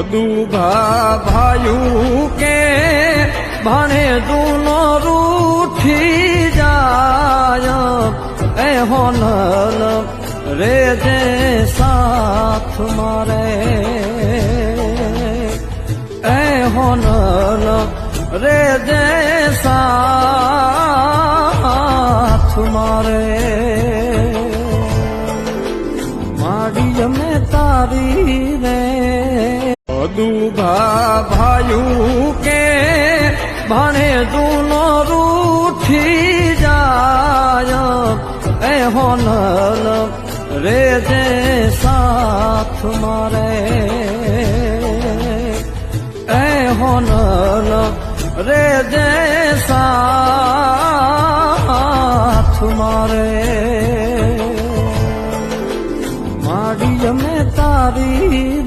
દુભા ભાયું કે ભાણે દૂનો રૂઠી જાય એ હોનલ રે જે સાથ મારે એ હોનલ રે જે સાથ મારે માડી અમે તારી રે દુભા ભાયું કે ભાણે દૂનો રૂઠી જાય એ હોનલ રે જે સાથ મારે એ હોનલ રે જે સાથ મારે માડી અમે તારી